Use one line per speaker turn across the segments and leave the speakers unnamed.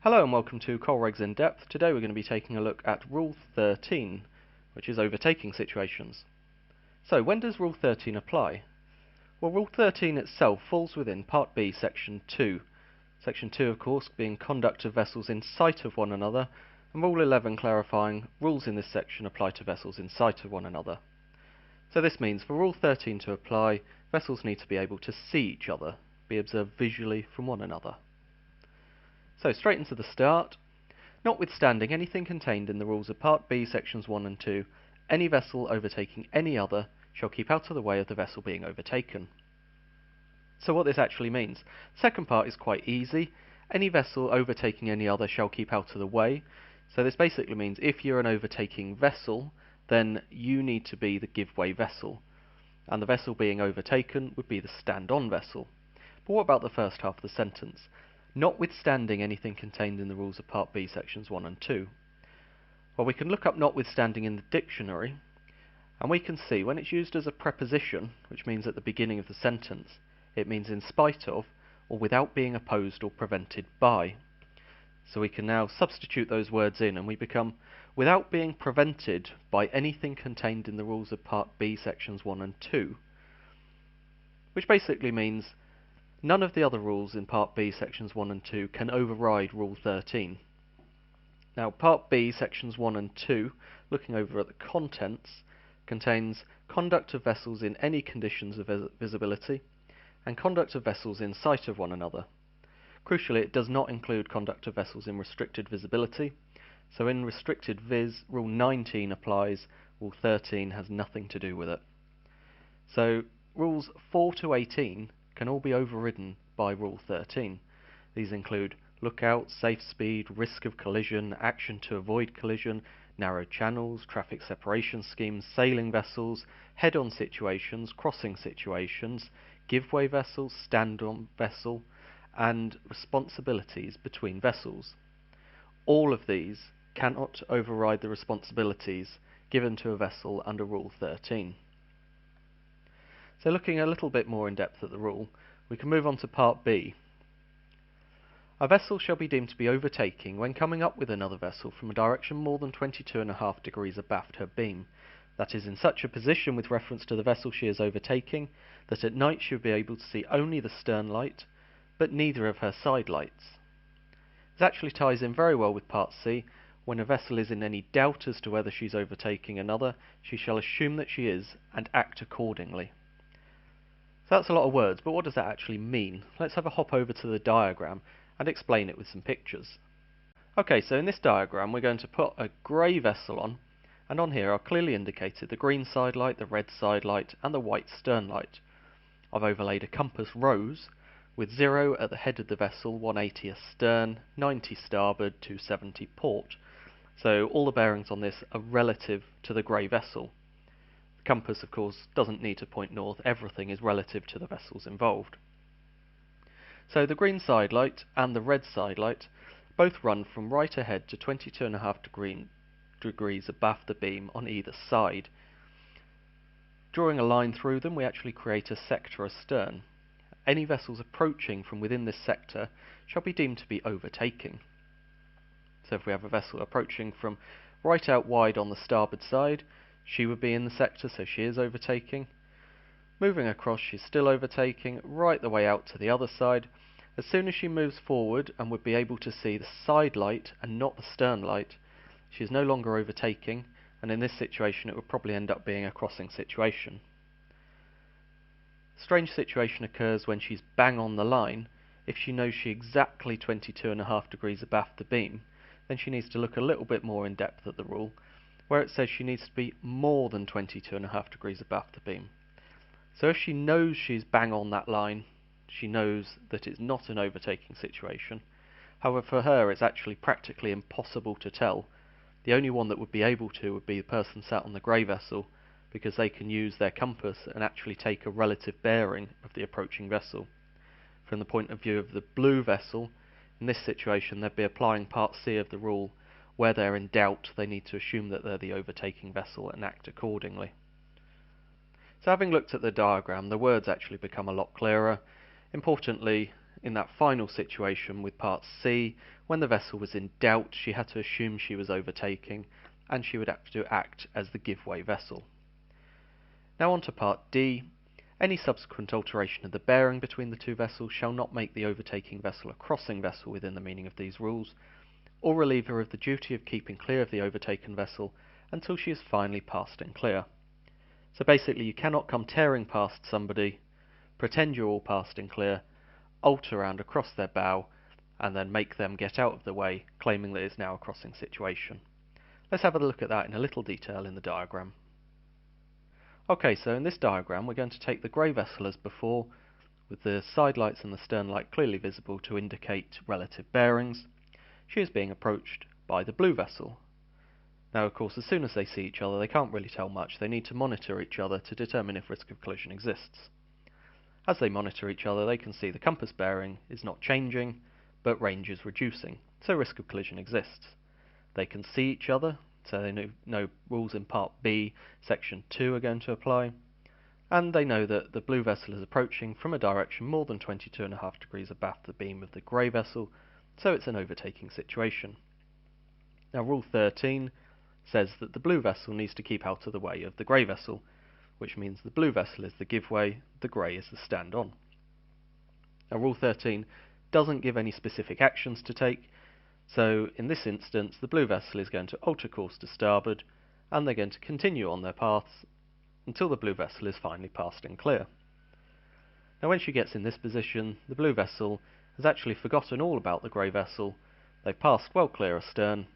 Hello and welcome to COLREGS in Depth. Today we're going to be taking a look at Rule 13, which is overtaking situations. So when does Rule 13 apply? Well, Rule 13 itself falls within Part B, Section 2. Section 2, of course, being conduct of vessels in sight of one another, and Rule 11 clarifying rules in this section apply to vessels in sight of one another. So this means for Rule 13 to apply, vessels need to be able to see each other, be observed visually from one another. So straight into the start. Notwithstanding anything contained in the rules of Part B, Sections 1 and 2, any vessel overtaking any other shall keep out of the way of the vessel being overtaken. So what this actually means. Second part is quite easy. Any vessel overtaking any other shall keep out of the way. So this basically means if you're an overtaking vessel, then you need to be the give-way vessel. And the vessel being overtaken would be the stand-on vessel. But what about the first half of the sentence? Notwithstanding anything contained in the rules of Part B, Sections 1 and 2. Well, we can look up notwithstanding in the dictionary, and we can see when it's used as a preposition, which means at the beginning of the sentence, it means in spite of, or without being opposed or prevented by. So we can now substitute those words in, and we become without being prevented by anything contained in the rules of Part B, Sections 1 and 2, which basically means none of the other rules in Part B, Sections 1 and 2 can override Rule 13. Now, Part B, Sections 1 and 2, looking over at the contents, contains conduct of vessels in any conditions of visibility, and conduct of vessels in sight of one another. Crucially, it does not include conduct of vessels in restricted visibility, so in restricted vis, Rule 19 applies, Rule 13 has nothing to do with it. So, Rules 4 to 18 can all be overridden by Rule 13. These include lookout, safe speed, risk of collision, action to avoid collision, narrow channels, traffic separation schemes, sailing vessels, head-on situations, crossing situations, give-way vessels, stand-on vessel, and responsibilities between vessels. All of these cannot override the responsibilities given to a vessel under Rule 13. So looking a little bit more in depth at the rule, we can move on to Part B. A vessel shall be deemed to be overtaking when coming up with another vessel from a direction more than 22.5 degrees abaft her beam, that is in such a position with reference to the vessel she is overtaking that at night she will be able to see only the stern light, but neither of her side lights. This actually ties in very well with Part C. When a vessel is in any doubt as to whether she is overtaking another, she shall assume that she is and act accordingly. So that's a lot of words, but what does that actually mean? Let's have a hop over to the diagram and explain it with some pictures. Okay, so in this diagram we're going to put a grey vessel on, and on here are clearly indicated the green side light, the red side light, and the white stern light. I've overlaid a compass rose with 0 at the head of the vessel, 180 astern, 90 starboard, 270 port. So all the bearings on this are relative to the grey vessel. The compass, of course, doesn't need to point north, everything is relative to the vessels involved. So the green side light and the red side light both run from right ahead to 22.5 degrees abaft the beam on either side. Drawing a line through them, we actually create a sector astern. Any vessels approaching from within this sector shall be deemed to be overtaking. So if we have a vessel approaching from right out wide on the starboard side, she would be in the sector, so she is overtaking. Moving across, she's still overtaking, right the way out to the other side. As soon as she moves forward and would be able to see the side light and not the stern light, she is no longer overtaking, and in this situation it would probably end up being a crossing situation. Strange situation occurs when she's bang on the line. If she knows she's exactly 22.5 degrees abaft the beam, then she needs to look a little bit more in depth at the rule, where it says she needs to be more than 22.5 degrees abaft the beam. So if she knows she's bang on that line, she knows that it's not an overtaking situation. However, for her it's actually practically impossible to tell. The only one that would be able to would be the person sat on the grey vessel, because they can use their compass and actually take a relative bearing of the approaching vessel. From the point of view of the blue vessel, in this situation they'd be applying Part C of the rule. Where they're in doubt, they need to assume that they're the overtaking vessel and act accordingly. So having looked at the diagram, the words actually become a lot clearer. Importantly, in that final situation with part C, when the vessel was in doubt, she had to assume she was overtaking, and she would have to act as the give-way vessel. Now on to part D. Any subsequent alteration of the bearing between the two vessels shall not make the overtaking vessel a crossing vessel within the meaning of these rules, or relieve her of the duty of keeping clear of the overtaken vessel until she is finally passed in clear. So basically you cannot come tearing past somebody, pretend you're all passed in clear, alt around across their bow, and then make them get out of the way, claiming that it's now a crossing situation. Let's have a look at that in a little detail in the diagram. Okay, so in this diagram we're going to take the grey vessel as before, with the side lights and the stern light clearly visible to indicate relative bearings. She is being approached by the blue vessel. Now of course as soon as they see each other they can't really tell much, they need to monitor each other to determine if risk of collision exists. As they monitor each other they can see the compass bearing is not changing, but range is reducing, so risk of collision exists. They can see each other, so they know rules in Part B, Section 2 are going to apply, and they know that the blue vessel is approaching from a direction more than 22.5 degrees abaft the beam of the grey vessel, so it's an overtaking situation. Now Rule 13 says that the blue vessel needs to keep out of the way of the grey vessel, which means the blue vessel is the give way, the grey is the stand on. Now Rule 13 doesn't give any specific actions to take, so in this instance the blue vessel is going to alter course to starboard, and they're going to continue on their paths until the blue vessel is finally passed in clear. Now when she gets in this position, the blue vessel has actually forgotten all about the grey vessel, they've passed well clear astern,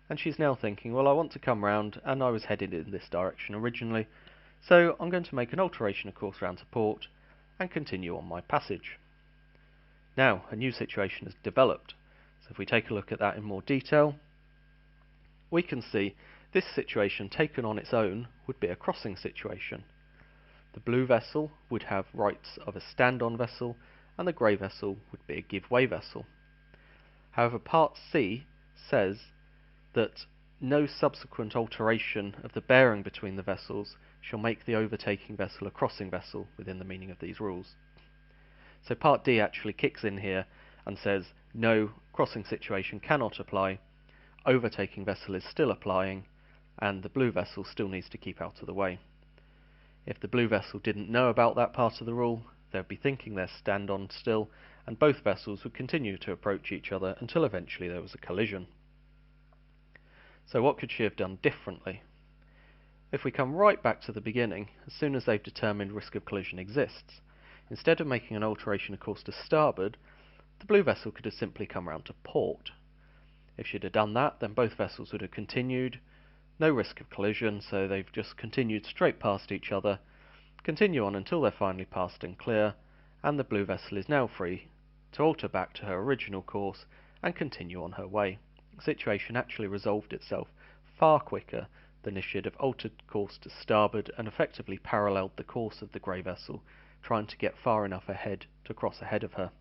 and she's now thinking, well I want to come round and I was headed in this direction originally, so I'm going to make an alteration of course round to port and continue on my passage. Now a new situation has developed. So if we take a look at that in more detail, we can see this situation taken on its own would be a crossing situation. The blue vessel would have rights of a stand-on vessel, and the grey vessel would be a give-way vessel. However, Part C says that no subsequent alteration of the bearing between the vessels shall make the overtaking vessel a crossing vessel within the meaning of these rules. So Part D actually kicks in here and says no, crossing situation cannot apply, overtaking vessel is still applying, and the blue vessel still needs to keep out of the way. If the blue vessel didn't know about that part of the rule, they'd be thinking they're stand-on still, and both vessels would continue to approach each other until eventually there was a collision. So what could she have done differently? If we come right back to the beginning, as soon as they've determined risk of collision exists, instead of making an alteration of course to starboard, the blue vessel could have simply come round to port. If she'd have done that, then both vessels would have continued, no risk of collision, so they've just continued straight past each other, continue on until they're finally passed and clear, and the blue vessel is now free to alter back to her original course and continue on her way. The situation actually resolved itself far quicker than if she'd have altered course to starboard and effectively paralleled the course of the grey vessel, trying to get far enough ahead to cross ahead of her.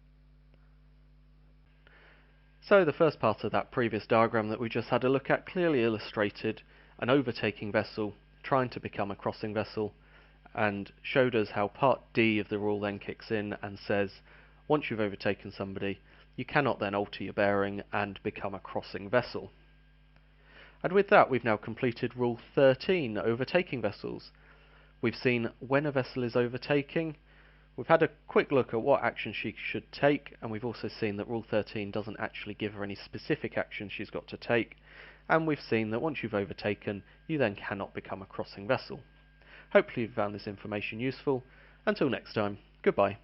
So the first part of that previous diagram that we just had a look at clearly illustrated an overtaking vessel trying to become a crossing vessel, and showed us how Part D of the rule then kicks in and says once you've overtaken somebody you cannot then alter your bearing and become a crossing vessel. And with that we've now completed Rule 13, overtaking vessels. We've seen when a vessel is overtaking, we've had a quick look at what action she should take, and we've also seen that Rule 13 doesn't actually give her any specific action she's got to take, and we've seen that once you've overtaken, you then cannot become a crossing vessel. Hopefully you've found this information useful. Until next time, goodbye.